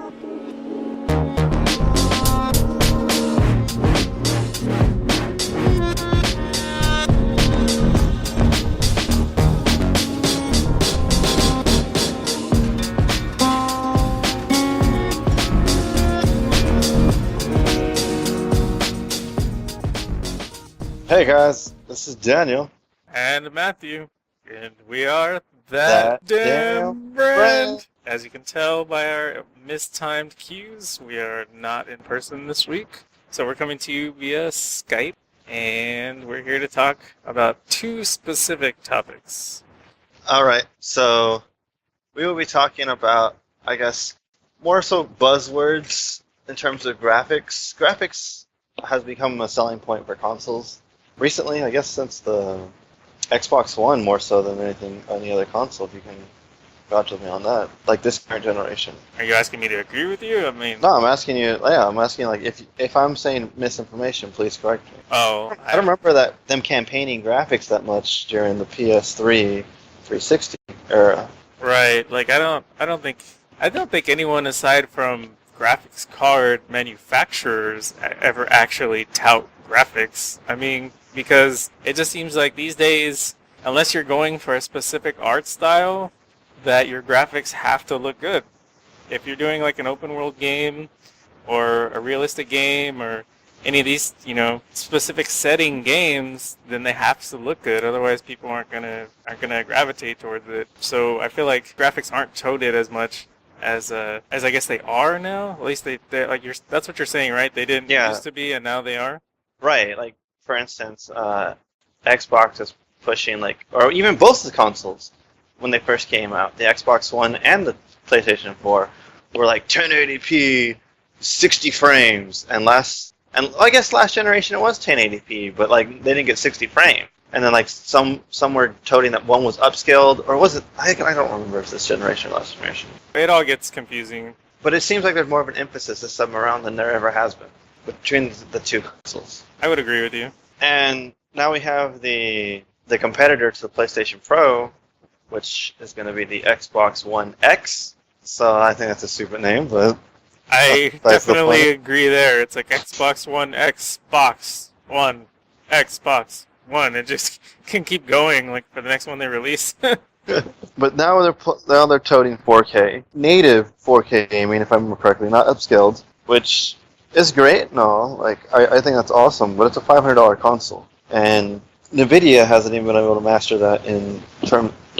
Hey guys, this is Daniel. And Matthew, and we are That that Damn damn brand. Brand. As you can tell by our mistimed cues, we are not in person this week. So we're coming to you via Skype, and we're here to talk about two specific topics. Alright, so we will be talking about, I guess, more so buzzwords in terms of graphics. Graphics has become a selling point for consoles recently, I guess, since the Xbox One more so than any other console, if you can vouch with me on that. Like this current generation. Are you asking me to agree with you? I mean, No, I'm asking you, like, if I'm saying misinformation, please correct me. oh, I don't remember them campaigning graphics that much during the PS3 360 era. right. Like I don't think anyone aside from graphics card manufacturers ever actually tout graphics. I mean, because it just seems like these days, unless you're going for a specific art style, that your graphics have to look good. If you're doing like an open world game or a realistic game or any of these, specific setting games, then they have to look good. Otherwise, people aren't gonna gravitate towards it. So I feel like graphics aren't touted as much as I guess they are now. At least they're like that's what you're saying, right? They didn't used to be, and now they are. Right, like for instance, Xbox is pushing or even both the consoles when they first came out, the Xbox One and the PlayStation 4 were like 1080p, 60 frames, and I guess last generation it was 1080p, but like they didn't get 60 frames. And then like some were toting that one was upscaled, or was it? I don't remember if this generation or last generation. It all gets confusing. But it seems like there's more of an emphasis this time around than there ever has been between the two consoles. I would agree with you. And now we have the competitor to the PlayStation Pro, which is going to be the Xbox One X. So I think that's a stupid name, but I definitely agree there. It's like Xbox One, Xbox One, Xbox One. It just can keep going like for the next one they release. But now they're toting 4K, native 4K gaming, if I remember correctly, not upscaled, which is great. No, I think that's awesome, but it's a $500 console, and Nvidia hasn't even been able to master that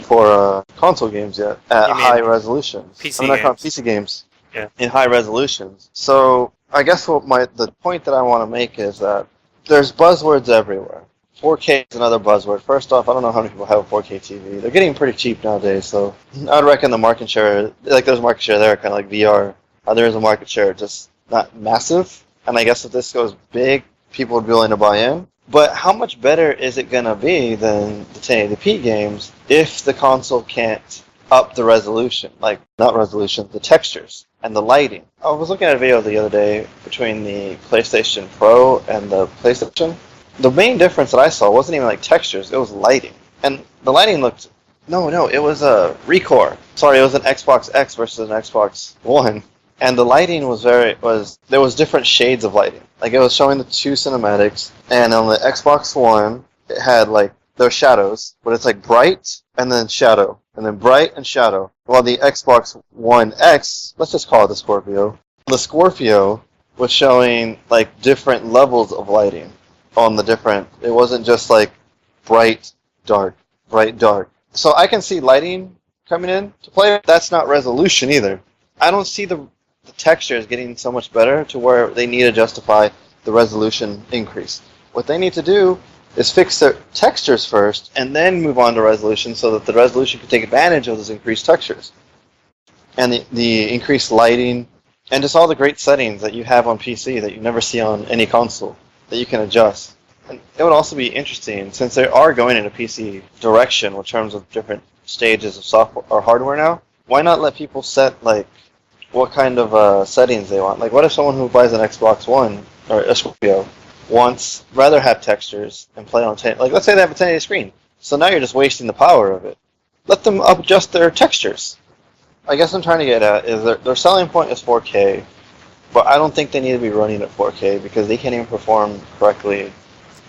for console games yet at high resolutions. PC games. Yeah. In high resolutions. So I guess the point that I want to make is that there's buzzwords everywhere. 4K is another buzzword. First off, I don't know how many people have a 4K TV. They're getting pretty cheap nowadays, so I'd reckon the market share, like there's a market share there, kind of like VR. There is a market share, just not massive. And I guess if this goes big, people would be willing to buy in. But how much better is it going to be than the 1080p games if the console can't up the resolution? Like, not resolution, the textures and the lighting. I was looking at a video the other day between the PlayStation Pro and the PlayStation. The main difference that I saw wasn't even like textures, it was lighting. And the lighting looked... No, it was a Recore. Sorry, it was an Xbox X versus an Xbox One. And the lighting there was different shades of lighting. Like it was showing the two cinematics, and on the Xbox One, it had like their shadows, but it's like bright and then shadow, and then bright and shadow. While the Xbox One X, let's just call it the Scorpio. The Scorpio was showing like different levels of lighting on it wasn't just like bright, dark, bright, dark. So I can see lighting coming in to play. That's not resolution either. I don't see the textures getting so much better to where they need to justify the resolution increase. What they need to do is fix their textures first and then move on to resolution so that the resolution can take advantage of those increased textures. And the increased lighting and just all the great settings that you have on PC that you never see on any console that you can adjust. And it would also be interesting, since they are going in a PC direction in terms of different stages of software or hardware now, why not let people set like what kind of settings they want? Like, what if someone who buys an Xbox One or a Scorpio rather have textures and play on 10? Like, let's say they have a 1080 screen, so now you're just wasting the power of it. Let them adjust their textures. I guess I'm trying to get at is their selling point is 4K, but I don't think they need to be running at 4K because they can't even perform correctly.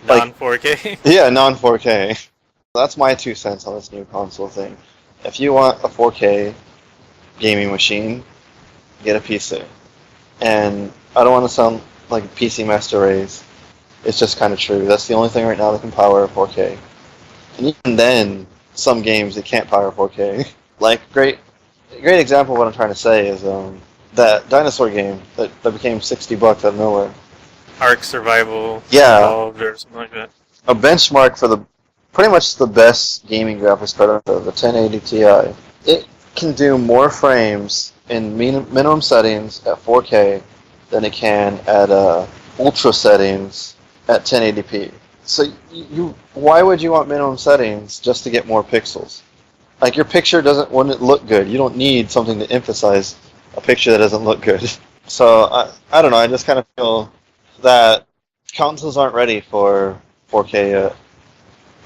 Like, Non 4K. yeah, non 4K. That's my 2 cents on this new console thing. If you want a 4K gaming machine, get a PC. And I don't want to sound like a PC master race. It's just kind of true. That's the only thing right now that can power 4K. And even then, some games it can't power 4K. Like a great example of what I'm trying to say is that dinosaur game that became $60 out of nowhere. Ark Survival Yeah, Evolved or something like that. a benchmark for the pretty much the best gaming graphics card, the 1080 Ti. It can do more frames in minimum settings at 4K than it can at ultra settings at 1080p. So why would you want minimum settings just to get more pixels? Like your picture wouldn't look good. You don't need something to emphasize a picture that doesn't look good. So I don't know. I just kind of feel that consoles aren't ready for 4K yet,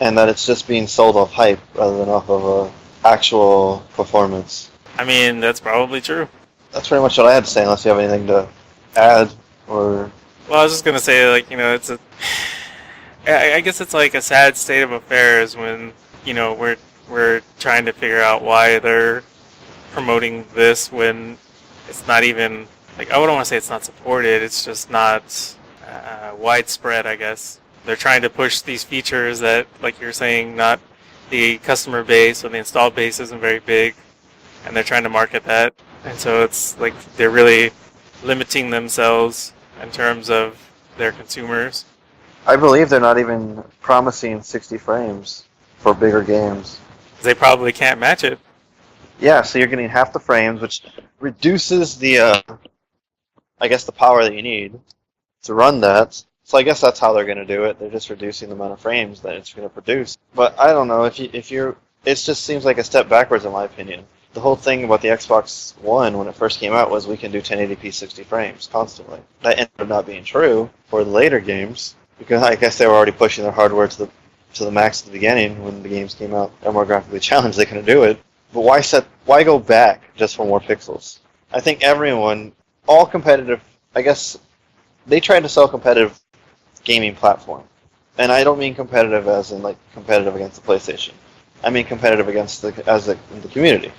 and that it's just being sold off hype rather than off of actual performance. I mean, that's probably true. That's pretty much what I had to say. Unless you have anything to add or Well, I was just gonna say, like, it's a. I guess it's like a sad state of affairs when we're trying to figure out why they're promoting this when it's not even like I wouldn't want to say it's not supported. It's just not widespread. I guess they're trying to push these features that, like you're saying, not the customer base or the installed base isn't very big, and they're trying to market that. And so it's like they're really limiting themselves in terms of their consumers. I believe they're not even promising 60 frames for bigger games. They probably can't match it. Yeah, so you're getting half the frames, which reduces the, I guess, the power that you need to run that. So I guess that's how they're going to do it. They're just reducing the amount of frames that it's going to produce. But I don't know if you're, it just seems like a step backwards in my opinion. The whole thing about the Xbox One when it first came out was we can do 1080p 60 frames constantly. That ended up not being true for the later games because I guess they were already pushing their hardware to the max at the beginning when the games came out. They're more graphically challenged, they couldn't do it. But why go back just for more pixels? I think everyone, all competitive, I guess they tried to sell competitive gaming platform. And I don't mean competitive as in like competitive against the PlayStation. I mean competitive against the community.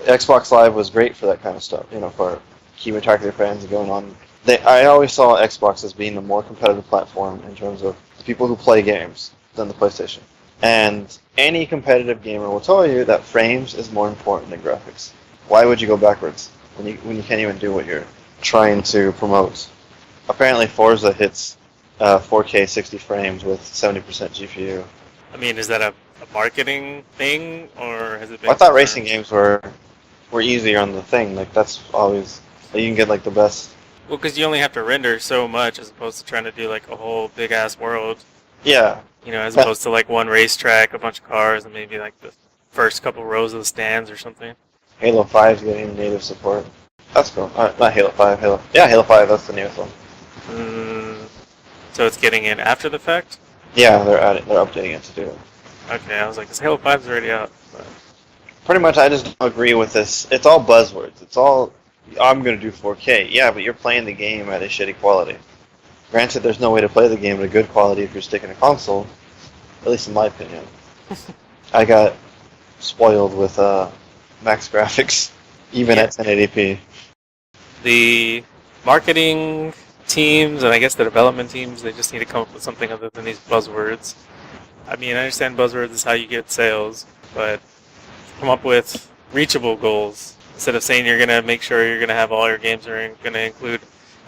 Xbox Live was great for that kind of stuff, for keeping track of their fans and going on. I always saw Xbox as being the more competitive platform in terms of the people who play games than the PlayStation. And any competitive gamer will tell you that frames is more important than graphics. Why would you go backwards when you can't even do what you're trying to promote? Apparently Forza hits 4K 60 frames with 70% GPU. I mean, is that a marketing thing, or has it been... I thought racing games were easier on the thing. Like, that's always... You can get, like, the best... Well, because you only have to render so much as opposed to trying to do, like, a whole big-ass world. Yeah. As opposed to, like, one racetrack, a bunch of cars, and maybe, like, the first couple rows of the stands or something. Halo 5 is getting native support. That's cool. Not Halo 5, Halo 5, that's the newest one. So it's getting in after the fact? Yeah, they're updating it to do it. Okay, I was like, 'cause Halo 5's already out. But... Pretty much, I just don't agree with this. It's all buzzwords. It's all, I'm going to do 4K. Yeah, but you're playing the game at a shitty quality. Granted, there's no way to play the game at a good quality if you're sticking a console, at least in my opinion. I got spoiled with max graphics, even at 1080p. The marketing teams, and I guess the development teams, they just need to come up with something other than these buzzwords. I mean, I understand buzzwords is how you get sales, but come up with reachable goals. Instead of saying you're going to make sure you're going to have all your games are going to include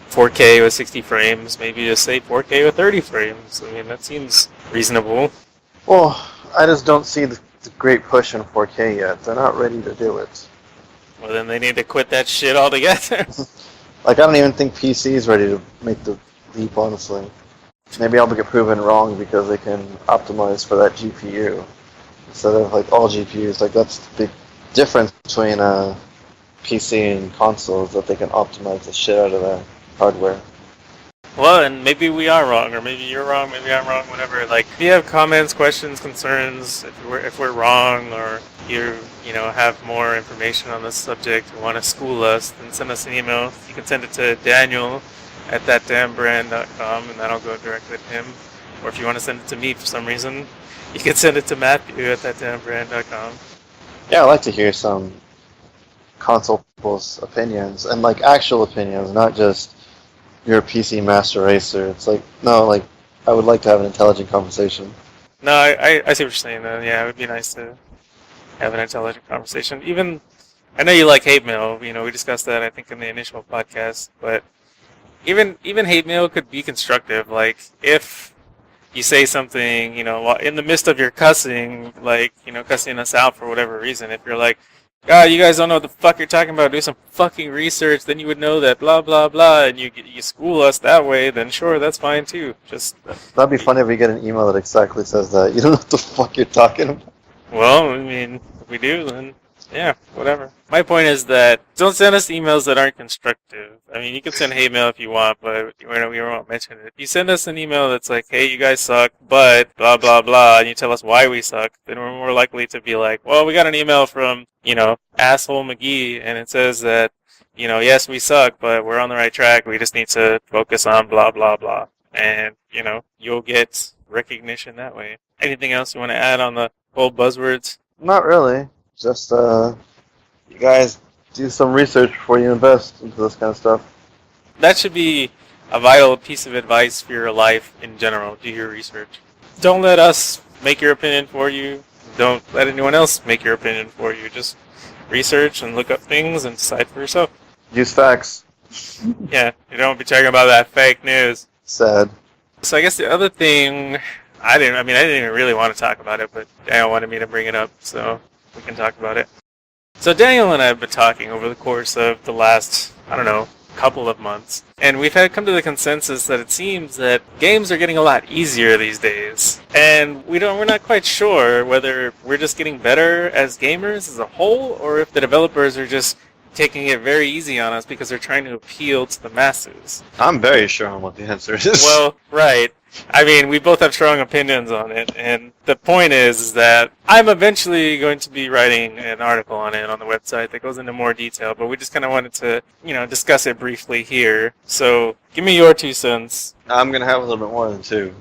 4K with 60 frames, maybe just say 4K with 30 frames. I mean, that seems reasonable. Well, I just don't see the great push in 4K yet. They're not ready to do it. Well, then they need to quit that shit altogether. Like, I don't even think PC is ready to make the leap, honestly. Maybe I'll get proven wrong because they can optimize for that GPU instead of like all GPUs. Like, that's the big difference between PC and consoles, that they can optimize the shit out of their hardware. Well, and maybe we are wrong, or maybe you're wrong, maybe I'm wrong, whatever. Like, if you have comments, questions, concerns, if we're wrong, or you have more information on this subject or want to school us, then send us an email. You can send it to Daniel at thatdamnbrand.com, and that'll go directly to him. Or if you want to send it to me for some reason, you can send it to Matthew at thatdamnbrand.com. Yeah, I'd like to hear some console people's opinions, and like actual opinions, not just you're a PC master racer. It's like, no, like, I would like to have an intelligent conversation. No, I see what you're saying, though. Yeah, it would be nice to have an intelligent conversation. Even, I know you like hate mail. We discussed that, I think, in the initial podcast. But even hate mail could be constructive. Like, if you say something, while in the midst of your cussing, like, cussing us out for whatever reason, if you're like, God, you guys don't know what the fuck you're talking about, do some fucking research, then you would know that blah, blah, blah, and you school us that way, then sure, that's fine too. Just That'd be funny if we get an email that exactly says that. You don't know what the fuck you're talking about. Well, I mean, if we do, then yeah, whatever. My point is that don't send us emails that aren't constructive. I mean, you can send hate mail if you want, but we won't mention it. If you send us an email that's like, hey, you guys suck, but blah, blah, blah, and you tell us why we suck, then we're more likely to be like, well, we got an email from, asshole McGee, and it says that, yes, we suck, but we're on the right track. We just need to focus on blah, blah, blah. And, you'll get recognition that way. Anything else you want to add on the whole buzzwords? Not really. Just, you guys do some research before you invest into this kind of stuff. That should be a vital piece of advice for your life in general. Do your research. Don't let us make your opinion for you. Don't let anyone else make your opinion for you. Just research and look up things and decide for yourself. Use facts. Yeah, you don't be talking about that fake news. Sad. So I guess the other thing, I didn't even really want to talk about it, but Daniel wanted me to bring it up, so we can talk about it. So Daniel and I have been talking over the course of the last, couple of months, and we've come to the consensus that it seems that games are getting a lot easier these days, and we're not quite sure whether we're just getting better as gamers as a whole, or if the developers are just taking it very easy on us because they're trying to appeal to the masses. I'm very sure on what the answer is. Well, right. I mean, we both have strong opinions on it, and the point is that I'm eventually going to be writing an article on it on the website that goes into more detail, but we just kind of wanted to, discuss it briefly here. So, give me your 2 cents. I'm going to have a little bit more than 2.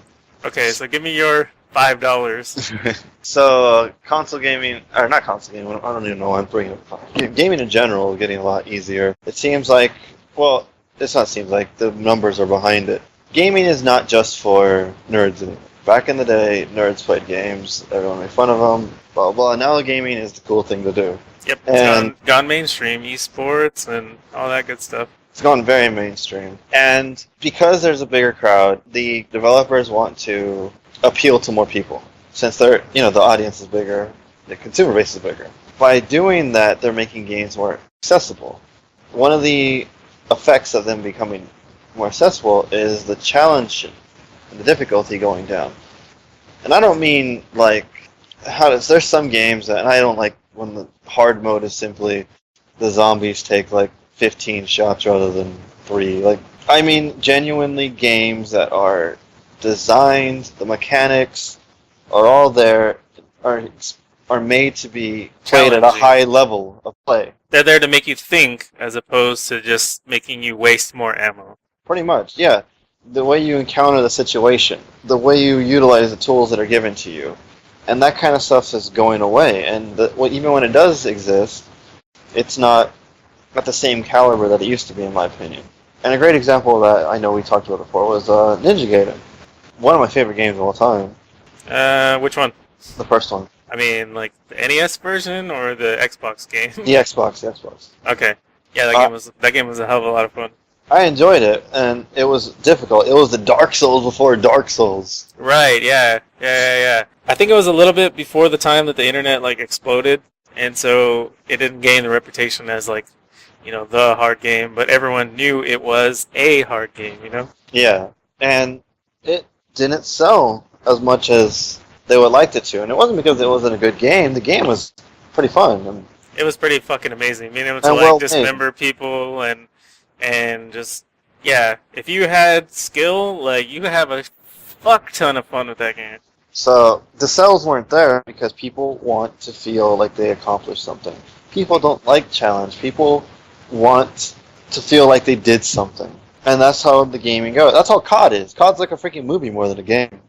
Okay, so give me your $5. So, console gaming, or not console gaming, I don't even know why I'm bringing it up. Gaming in general is getting a lot easier. It seems like, well, it's not seems like, the numbers are behind it. Gaming is not just for nerds anymore. Back in the day, nerds played games, everyone made fun of them, blah, blah, blah. Now gaming is the cool thing to do. Yep, it's gone mainstream, esports and all that good stuff. It's gone very mainstream. And because there's a bigger crowd, the developers want to appeal to more people. Since they're, the audience is bigger, the consumer base is bigger. By doing that, they're making games more accessible. One of the effects of them becoming more accessible is the challenge and the difficulty going down. And I don't mean like there's some games that, and I don't like when the hard mode is simply the zombies take like 15 shots rather than 3. Like, I mean genuinely games that are designed, the mechanics are all there, are made to be played at a high level of play. They're there to make you think as opposed to just making you waste more ammo. Pretty much, yeah. The way you encounter the situation, the way you utilize the tools that are given to you, and that kind of stuff is going away. And even when it does exist, it's not at the same caliber that it used to be, in my opinion. And a great example of that I know we talked about before was Ninja Gaiden. One of my favorite games of all time. Which one? The first one. I mean, like the NES version or the Xbox game? The Xbox. Okay. Yeah, that game was a hell of a lot of fun. I enjoyed it, and it was difficult. It was the Dark Souls before Dark Souls. Right, yeah. I think it was a little bit before the time that the internet, exploded, and so it didn't gain the reputation as, the hard game, but everyone knew it was a hard game, Yeah, and it didn't sell as much as they would like it to, and it wasn't because it wasn't a good game. The game was pretty fun. It was pretty fucking amazing. Being able to, dismember people and just, yeah, if you had skill, you could have a fuck ton of fun with that game. So the cells weren't there because people want to feel like they accomplished something. People don't like challenge. People want to feel like they did something. And that's how the gaming goes. That's how COD is. COD's like a freaking movie more than a game.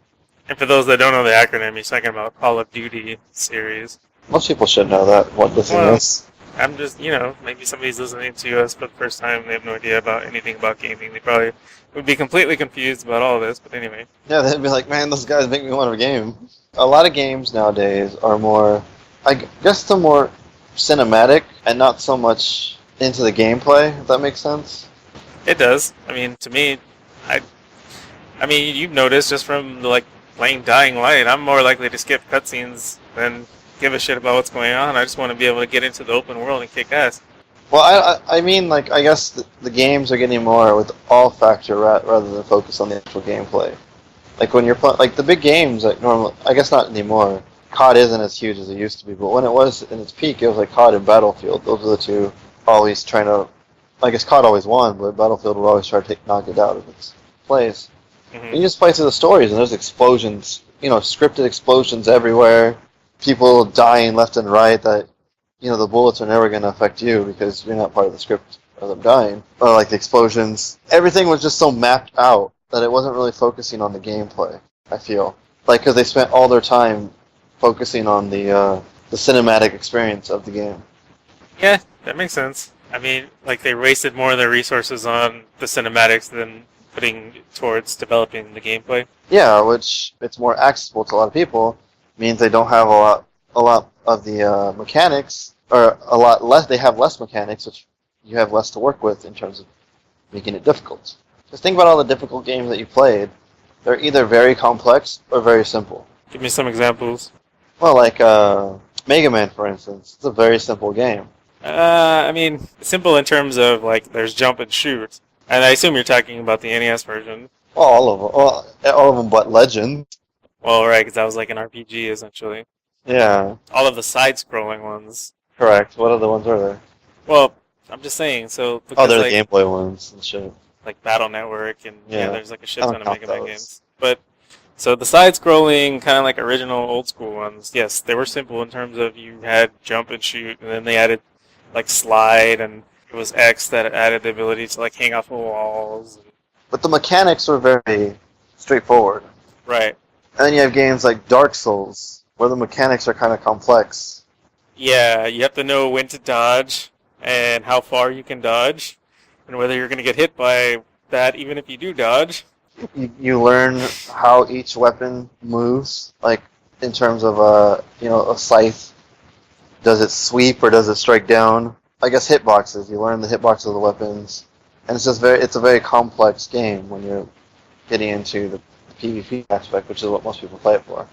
And for those that don't know the acronym, he's talking about Call of Duty series. Most people should know that, what the thing Well, is. I'm just, maybe somebody's listening to us for the first time. They have no idea about anything about gaming. They probably would be completely confused about all of this. But anyway, Yeah, they'd be like, man, those guys make me want a game. A lot of games nowadays are more, I guess they're more cinematic and not so much into the gameplay, if that makes sense. it does. I mean, to me, I, I mean, you've noticed just from playing Dying Light, I'm more likely to skip cutscenes than give a shit about what's going on. I just want to be able to get into the open world and kick ass. Well, I mean, like, I guess the games are getting more with all factor rather than focus on the actual gameplay. Like, when you're playing, like, the big games, like, normally, I guess not anymore. COD isn't as huge as it used to be, but when it was in its peak, it was like COD and Battlefield. Those are the two always trying to, I guess COD always won, but Battlefield would always try to knock it out of its place. Mm-hmm. And you just play through the stories, and there's explosions, scripted explosions everywhere, people dying left and right that, the bullets are never going to affect you because you're not part of the script of them dying. Or like the explosions. Everything was just so mapped out that it wasn't really focusing on the gameplay, I feel. Like, because they spent all their time focusing on the cinematic experience of the game. Yeah, that makes sense. I mean, like they wasted more of their resources on the cinematics than putting towards developing the gameplay. Yeah, which it's more accessible to a lot of people, means they don't have a lot of the mechanics, or a lot less. They have less mechanics, which you have less to work with in terms of making it difficult. Just think about all the difficult games that you played. They're either very complex or very simple. Give me some examples. Well, like Mega Man, for instance, it's a very simple game. I mean, simple in terms of like there's jump and shoot, and I assume you're talking about the NES version. Well, all of them. Well, all of them but Legend. Well, right, because that was like an RPG essentially. Yeah, All of the side-scrolling ones. correct. What other ones are there? Well, I'm just saying. So Oh, because they're like the Game Boy ones and shit. like Battle Network and Yeah, there's like a shit I ton don't of count Mega Man those. games. But so the side-scrolling kind of like original old school ones, yes, they were simple in terms of you had jump and shoot, and then they added like slide, and it was X that added the ability to like hang off of walls. But the mechanics were very straightforward. Right. And then you have games like Dark Souls, where the mechanics are kind of complex. Yeah, you have to know when to dodge and how far you can dodge, and whether you're going to get hit by that even if you do dodge. You learn how each weapon moves, like in terms of a scythe. Does it sweep or does it strike down? I guess hitboxes. You learn the hitboxes of the weapons, and it's a very complex game when you're getting into the PvP aspect, which is what most people play it for.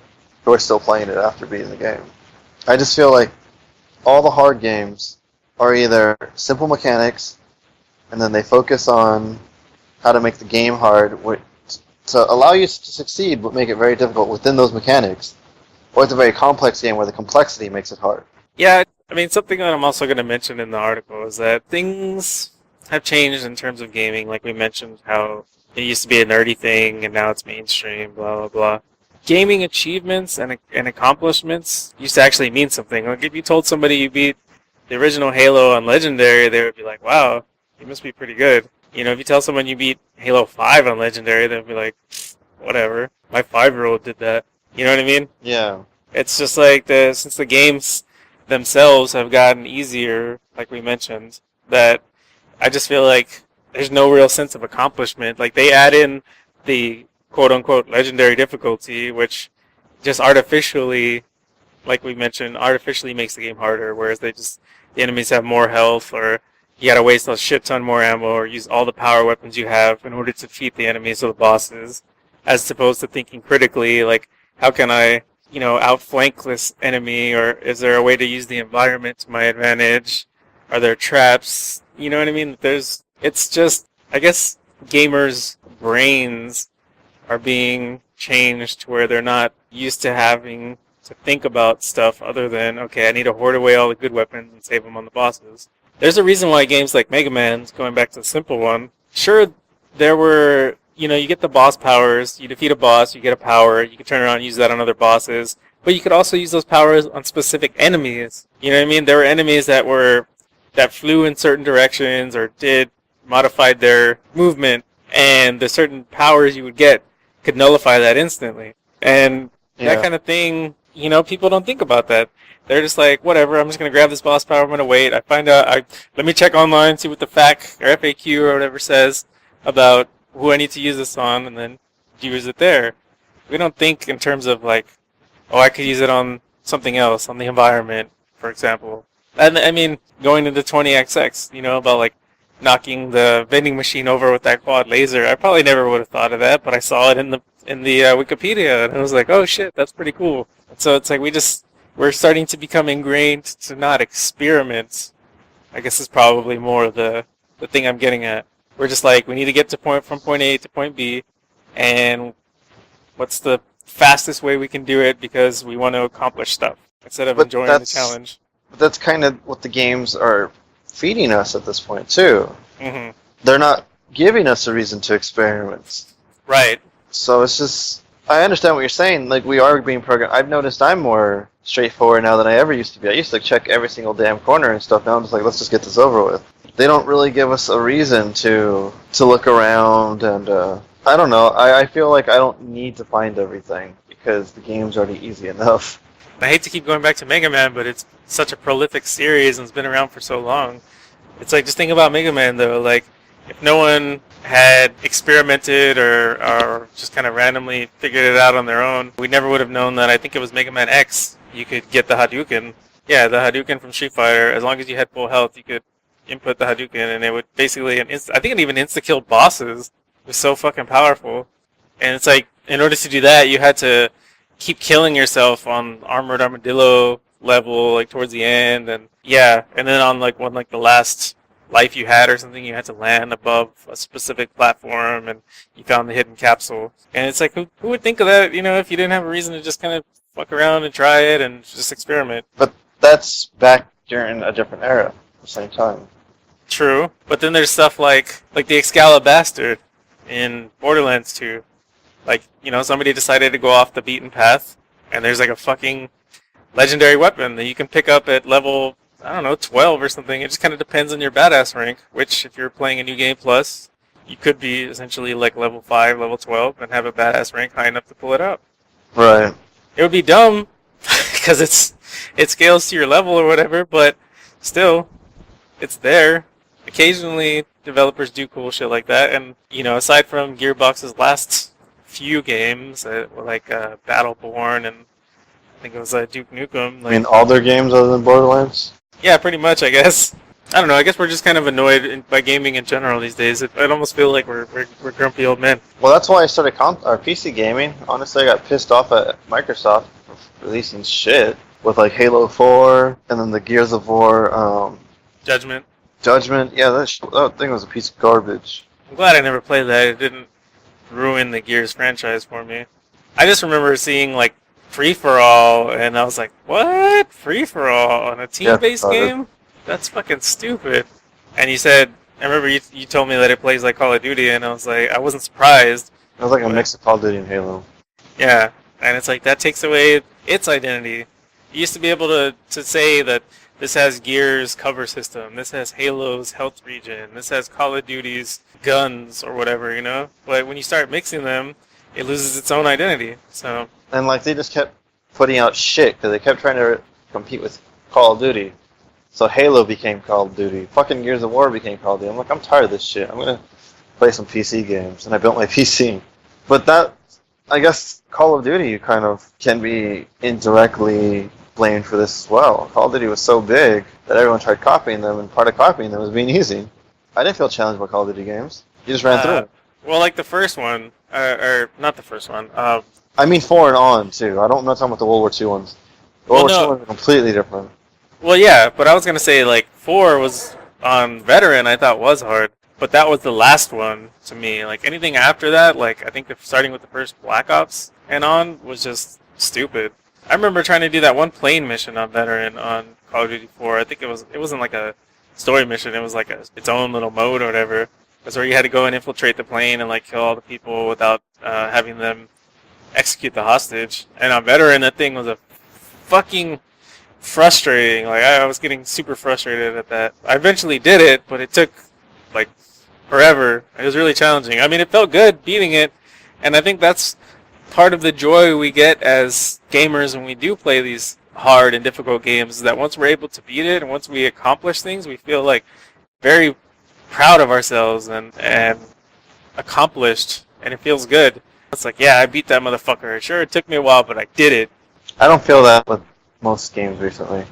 Who are still playing it after beating the game. I just feel like all the hard games are either simple mechanics, and then they focus on how to make the game hard to allow you to succeed, but make it very difficult within those mechanics. Or it's a very complex game where the complexity makes it hard. Yeah, I mean, something that I'm also going to mention in the article is that things have changed in terms of gaming. Like we mentioned, how it used to be a nerdy thing, and now it's mainstream, blah, blah, blah. Gaming achievements and accomplishments used to actually mean something. Like, if you told somebody you beat the original Halo on Legendary, they would be like, wow, you must be pretty good. If you tell someone you beat Halo 5 on Legendary, they'll be like, whatever. My 5-year-old did that. You know what I mean? Yeah. It's just like since the games themselves have gotten easier, like we mentioned, that I just feel like there's no real sense of accomplishment. Like, they add in the quote-unquote legendary difficulty, which just artificially, like we mentioned, artificially makes the game harder, whereas the enemies have more health, or you gotta waste a shit ton more ammo, or use all the power weapons you have in order to defeat the enemies or the bosses, as opposed to thinking critically, like, how can I outflank this enemy, or is there a way to use the environment to my advantage? Are there traps? You know what I mean? It's just, I guess, gamers' brains are being changed to where they're not used to having to think about stuff other than, okay, I need to hoard away all the good weapons and save them on the bosses. There's a reason why games like Mega Man, going back to the simple one, sure, there were, you get the boss powers. You defeat a boss, you get a power. You can turn around and use that on other bosses. But you could also use those powers on specific enemies. You know what I mean? There were enemies that flew in certain directions or did modified their movement, and the certain powers you would get could nullify that instantly. And that kind of thing, people don't think about that. They're just like, whatever, I'm just going to grab this boss power, I'm going to wait. Let me check online, see what the FAQ or FAQ or whatever says about who I need to use this on, and then use it there. We don't think in terms of like, oh, I could use it on something else, on the environment, for example. And I mean, going into 20XX, about like knocking the vending machine over with that quad laser. I probably never would have thought of that, but I saw it in the Wikipedia, and I was like, oh shit, that's pretty cool. And so it's like we're starting to become ingrained to not experiment. I guess is probably more the thing I'm getting at. We're just like, we need to get from point A to point B, and what's the fastest way we can do it because we want to accomplish stuff instead of enjoying the challenge. But that's kind of what the games are feeding us at this point too. Mm-hmm. They're not giving us a reason to experiment. Right. So it's just, I understand what you're saying. Like, we are being programmed. I've noticed I'm more straightforward now than I ever used to be. I used to check every single damn corner and stuff. Now I'm just like, let's just get this over with. They don't really give us a reason to look around, and I don't know. I feel like I don't need to find everything because the game's already easy enough. I hate to keep going back to Mega Man, but it's such a prolific series and it's been around for so long. It's like, just think about Mega Man though. Like, if no one had experimented or just kind of randomly figured it out on their own, we never would have known that. I think it was Mega Man X. You could get the Hadouken. Yeah, the Hadouken from Street Fighter. As long as you had full health, you could input the Hadouken, and it would basically I think it even insta-killed bosses. It was so fucking powerful. And it's like, in order to do that, you had to keep killing yourself on Armored Armadillo level, like towards the end, and and then on like the last life you had or something, you had to land above a specific platform, and you found the hidden capsule. And it's like, who would think of that, if you didn't have a reason to just kind of fuck around and try it and just experiment. But that's back during a different era at the same time. True, but then there's stuff like the Excalibur Bastard in Borderlands 2. Like, somebody decided to go off the beaten path, and there's like a fucking legendary weapon that you can pick up at level, I don't know, 12 or something. It just kind of depends on your badass rank, which, if you're playing a New Game Plus, you could be essentially like level 5, level 12, and have a badass rank high enough to pull it up. Right. It would be dumb, because it scales to your level or whatever, but still, it's there. Occasionally, developers do cool shit like that, and, aside from Gearbox's last few games, like Battleborn, and I think it was Duke Nukem. Like, I mean, all their games other than Borderlands? Yeah, pretty much, I guess. I don't know, I guess we're just kind of annoyed by gaming in general these days. I almost feel like we're grumpy old men. Well, that's why I started PC gaming. Honestly, I got pissed off at Microsoft for releasing shit with like Halo 4, and then the Gears of War Judgment. Yeah, that thing was a piece of garbage. I'm glad I never played that. It didn't ruin the Gears franchise for me. I just remember seeing like Free For All, and I was like, what? Free For All on a team-based game? That's fucking stupid. And I remember you told me that it plays like Call of Duty, and I was like, I wasn't surprised. It was like a mix of Call of Duty and Halo. Yeah, and it's like, that takes away its identity. You used to be able to say that this has Gears cover system, this has Halo's health region, this has Call of Duty's guns or whatever, But when you start mixing them, it loses its own identity. So. And like, they just kept putting out shit because they kept trying to compete with Call of Duty. So Halo became Call of Duty. Fucking Gears of War became Call of Duty. I'm like, I'm tired of this shit. I'm gonna play some PC games, and I built my PC. But that, I guess, Call of Duty kind of can be indirectly blamed for this as well. Call of Duty was so big that everyone tried copying them, and part of copying them was being easy. I didn't feel challenged by Call of Duty games. You just ran through it. Well, like the first one, or not the first one. I mean 4 and on, too. I'm not talking about the World War II ones. The World War II ones are completely different. Well, yeah, but I was going to say, like, 4 was on Veteran, I thought was hard. But that was the last one to me. Like, anything after that, like, I think starting with the first Black Ops and on was just stupid. I remember trying to do that one plane mission on Veteran on Call of Duty 4. I think it wasn't like a story mission. It was like its own little mode or whatever. That's where you had to go and infiltrate the plane and like kill all the people without having them execute the hostage. And on veteran, that thing was a fucking frustrating. Like I was getting super frustrated at that. I eventually did it, but it took like forever. It was really challenging. I mean, it felt good beating it, and I think that's part of the joy we get as gamers when we do play these hard and difficult games. Is that once we're able to beat it and once we accomplish things, we feel like very proud of ourselves and accomplished, and it feels good. It's like, yeah, I beat that motherfucker. Sure, it took me a while, but I did it. I don't feel that with most games recently.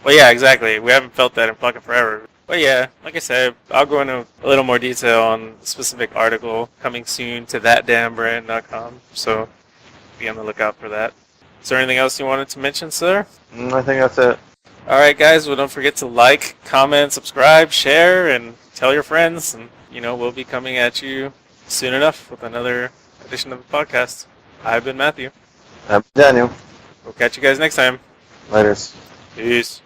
Well, yeah, exactly. We haven't felt that in fucking forever. But yeah, like I said, I'll go into a little more detail on the specific article coming soon to thatdamnbrand.com. So be on the lookout for that. Is there anything else you wanted to mention, sir? I think that's it. Alright, guys, well, don't forget to like, comment, subscribe, share, and tell your friends. And, we'll be coming at you soon enough with another edition of the podcast. I've been Matthew. I'm Daniel. We'll catch you guys next time. Laters. Peace.